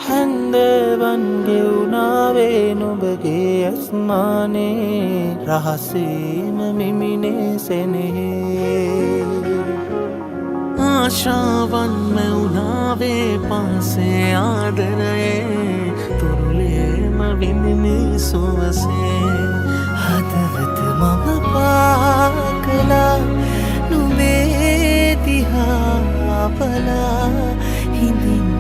හැන්දවන්ගේ උනාවේ නුඹගේ ඇස්මානේ රහසේම මිමිනේ සෙනෙහේ ආශාවන් මැවුනාවේ පාසේ ආදරයේ තුරුලේම විඳිනේ සුවසේ හදවත මම පාකලා නුඹේ දිහා බලා හිඳින්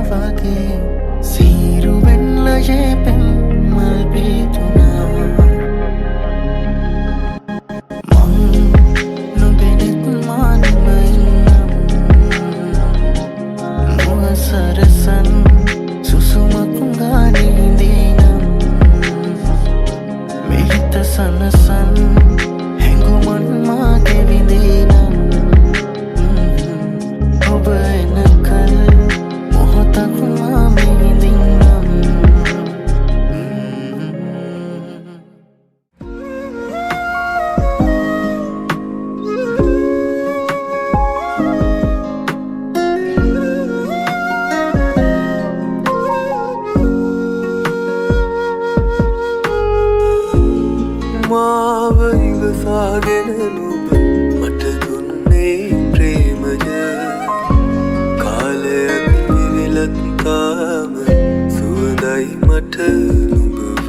වගේ සීරු වෙන්නයේ පෙම්මල් බීතුනා සරසන් සුසුමකුගානීදීනම් මෙහිත සනසන් හැඟුමන් මාගෙවිදීනම් ඔබ එනකල් මොහොතක් මාමිවිදින්නම් මාව ඉවසාගෙන නුඹ මට දුන්නේ ප්‍රේමය කාලයක් විවිලත් තාම සුවඳයි මට නුඹව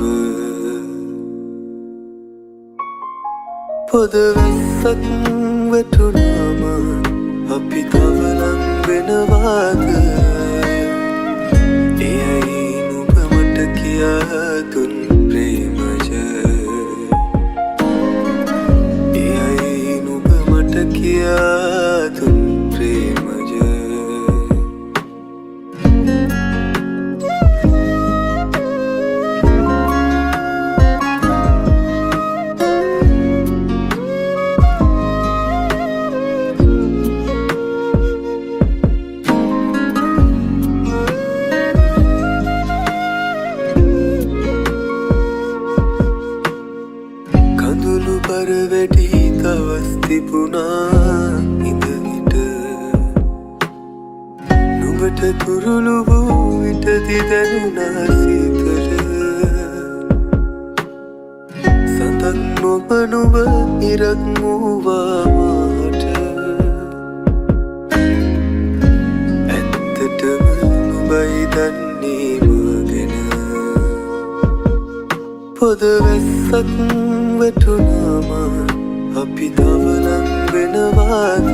පොදවැස්සක් වැටුනාම අපි තව ලං වෙනවාද එයයි නුඹ මට කියා දුන් ප්‍රේමය किया तुम प्रेम कंदुलु पर बैठी तवस्ती पुना ඉඳහිට නුඹට තුරුළු වූ විටදි දැනුණා සීතල සඳක් නොබ නුඹ ඉරක් වූවා මාට ඇත්තටම නුඹයි දන්නේ මගෙන පොදවැස්සක් වැටුනාම අපි තව ලං වෙනවාද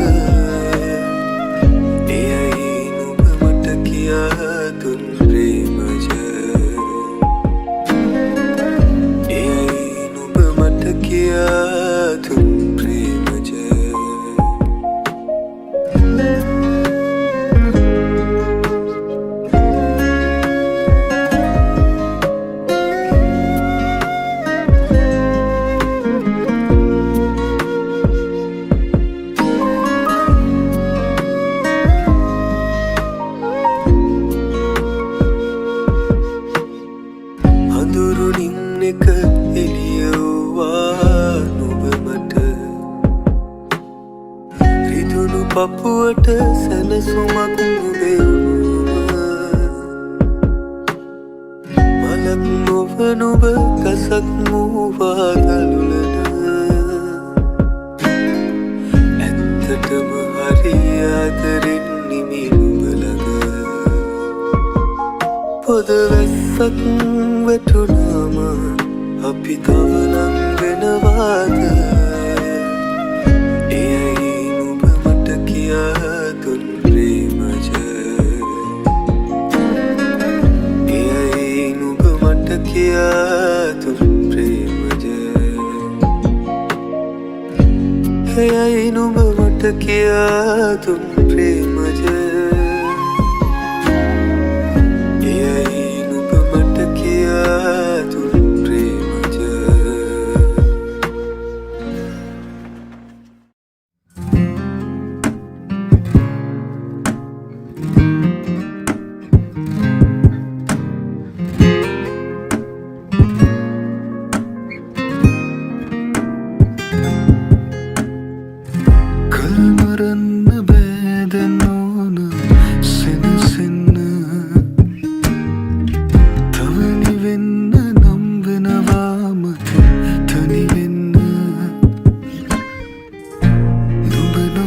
එයයි නුඹ මට කියා දුන් ප්‍රේමය එයයි නුඹ මට කියා දුන් ප්‍රේමය එක එළියවා නුඹ මට රිදුණු පපුවට සැලසුමක් නුඹෙවුම මලක් නොව නුඹ කසක් මූවා ගලුලන ඇත්තටම හරි ආදරෙන් නිමි නුඹ ළඟ පොදවැස්සක් වැටුනාම අපි තව ලං වෙනවාද එයයි නුඹ මට කියා දුන් ප්‍රේමය එයයි නුඹ මට කියා දුන් ප්‍රේමය එයයි නුඹ මට කියා දුන් ප්‍රේමය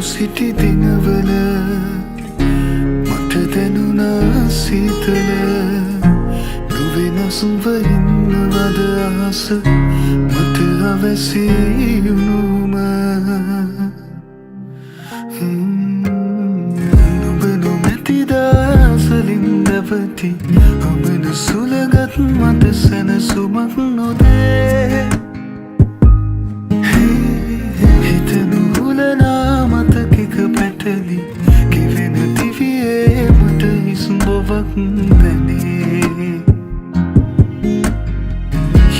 සිටි දිනවල මට දැනුණා සීතල නොවෙනස්ව ඉන්නවද ආස මට අවැසි වුණුම නුඹ නොමැති දසලින්ද නැවති ඔබන සුළගත් මත සැනසුමක් නොදේ හිත නුහුලනා මතකෙක පැටලි කිවෙන දිවියේ මට හිස්බොවක් දැනේ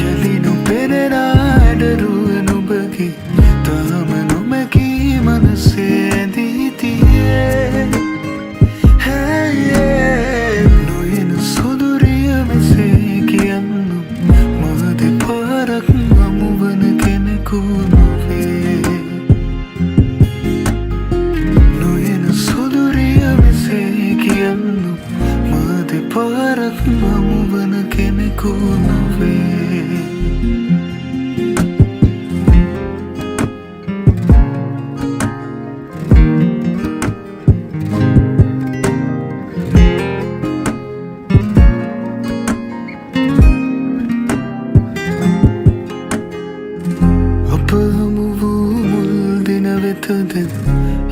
යලි නොපෙනෙන ඇඩරුව නුඹගේ තාම නොමැකී මනසේ ඇඳී තියේ නොයන සොදුරිය මෙසේ කියන්නු මා දෙපාරක් හමුවන කෙනෙකු නොවේ නොයන සොදුරිය මෙසේ කියන්නු මා දෙපාරක් හමුවන කෙනෙකු නොවේ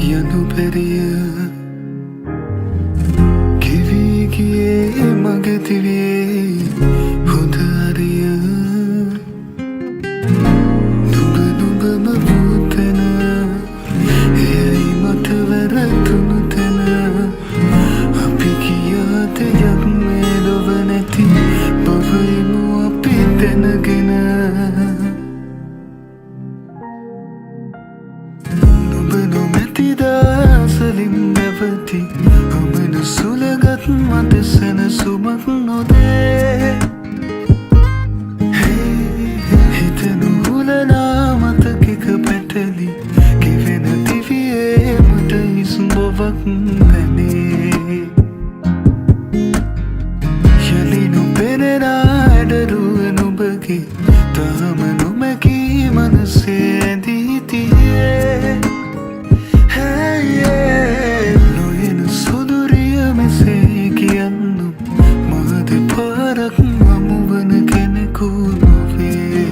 යනු පැරිය කිවිගියේ මගතිවේ හොඳ අරිය නුඹම වූතැන එයයි මට වැරතුණු තැන අපි කියාත යක් මේ ලොව නැති බවයිමු අපි දැනගෙන තිදාසලින් නැවති ඔබන සුළගත් මත සැනසුමක් නොදේ හිත නුහුලනා මතකෙක පැටලි කිවෙන දිවියේ මට හිස්බොවක් දැනේ යලි නොපෙනෙන ඇඩරුව නුඹගේ තාම නොමැකී මනසේ ඇඳී තියේ නොයන සොදුරිය මෙසේ කියන්නු මා දෙපාරක් හමුවන කෙනෙකු නොවේ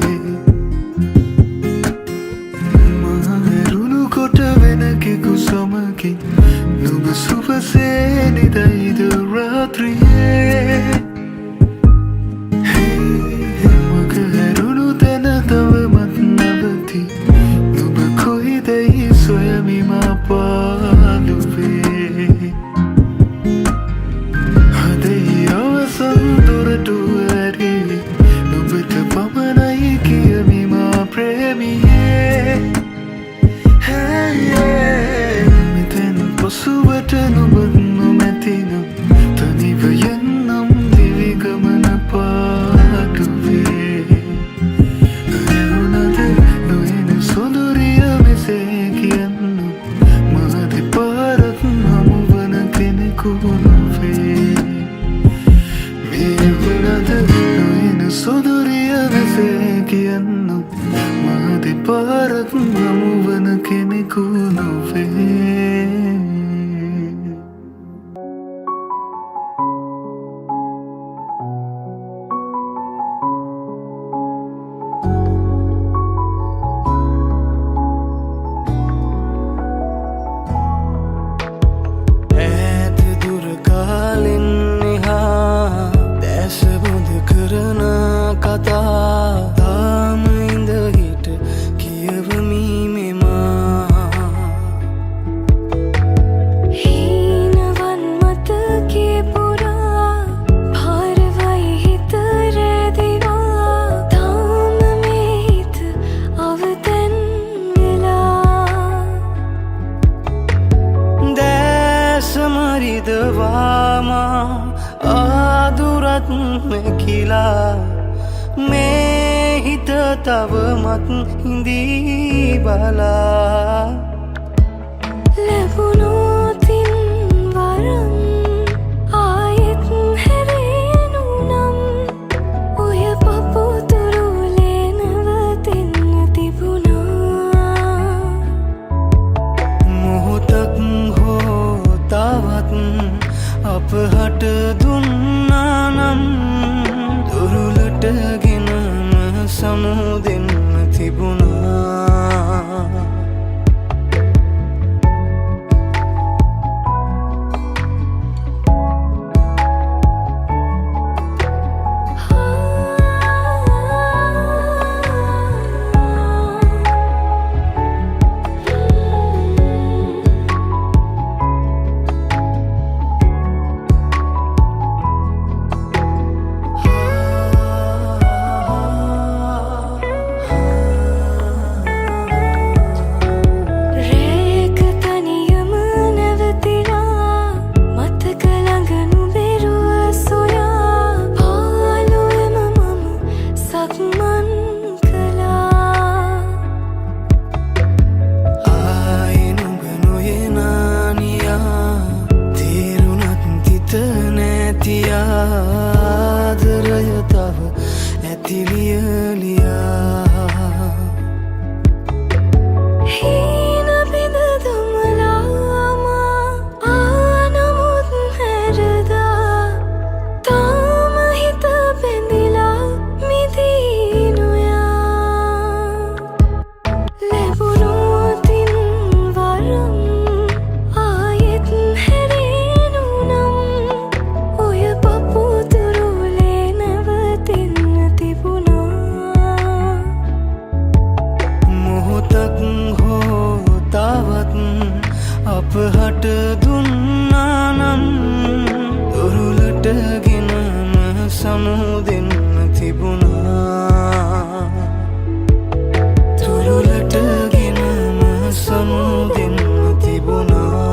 මා ඇරුණු කොට වෙනකෙකු සමගින් නුඹ සුවසේ නිදයිද රාත්‍රියේ මග ඇරුණු තැන තවමත් නැවති නුඹ කොයිදැයි සොයමි මා පාළුවේ හදෙහි අවසන් දොරටුව ඇරී නුඹට පමණයි කියමි මා ප්‍රේමියේ මෙතැන් පසුවට නුඹත් නොමැතිනම් තනිව යන්නම් දිවි ගමන පාටුවේ ඇරුණද නොයන සොඳුරිය මෙසේ කියන්නු මා දෙපාරක් හමුවන කෙනෙකු නොවේ මේ වුණද නොයන සොඳුරිය මෙසේ කියන්නු මා දෙපාරක් හමුවන කෙනෙකු නොවේ ආදුරත් මෙකිලා මේ හිත තවමත් හිඳී බලා ලැබුණෝතින් වරම් ආයෙත් හැරෙනු නම් ඔය පපුතුරුලේ නවතින්න තිබුණා මොහොතක් හෝ තවත් අපහට දුන්නා නම් දුරුලට ගෙනම සමුදෙන්න තිබුණා සිටියාදරය තව ඇතිලියලියා හීන බිඳ දුමලාම ආනමුත් හැරදා තාම හිත බැඳිලා මිදී නොයා ලැබුණොතින් වරම් ආයෙත් හැරෙනු නම් ඔය පපුතුරුලේ නැවතින්න තිබුණා මොහොතක් හෝ තවත් අප හට දුන්නා නම් දොරුලට ගෙනම සමුදෙන්න තිබුණා දොරුලට ගෙනම සමුදෙන්න තිබුණා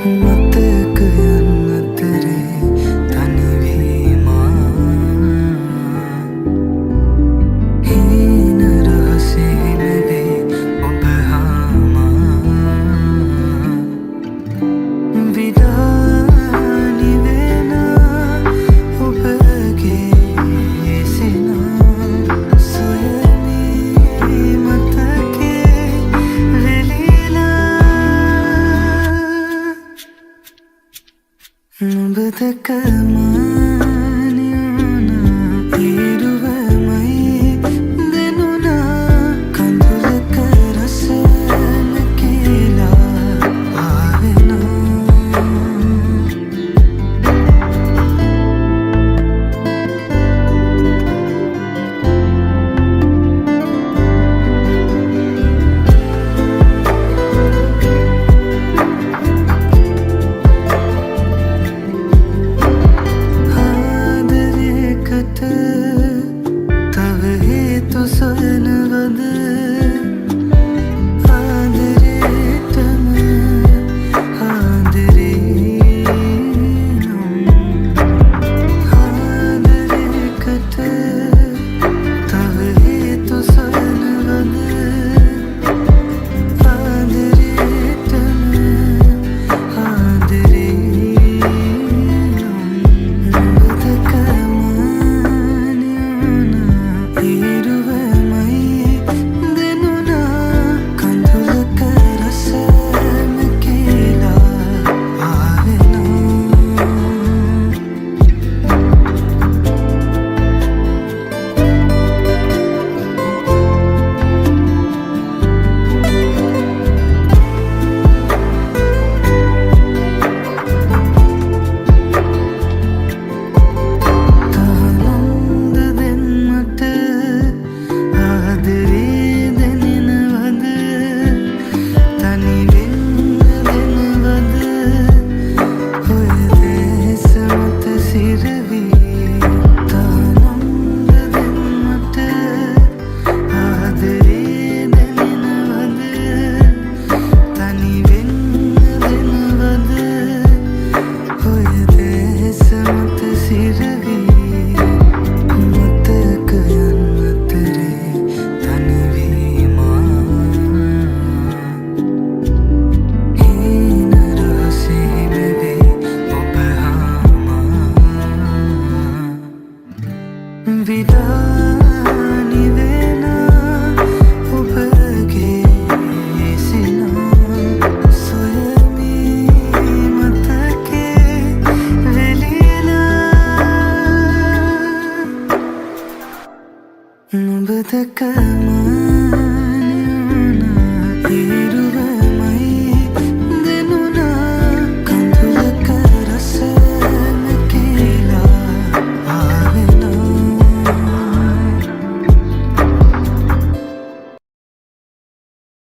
මතකයන් අතරේ තනිවීමා හීන රහසේ නෙවේ ඔබ හාමා විඩානි වෙන ඔබගේ සිනා සොයමී මතකේ වෙලිලා නුඹ දැකමානියන ඉරුවමයි දෙනුනා කඳුලක රසන කියලා ආවෙනා ආදරයකට තව හේතු සොයනවද ආදරේටම ආදරේ නම් ආදරයකට තව හේතු සොයනවද ආදරේටම ආදරේ විඩානි වෙන ඔබගේ සිනා සොයමී මතකේ වෙලිලා නුඹ දැකම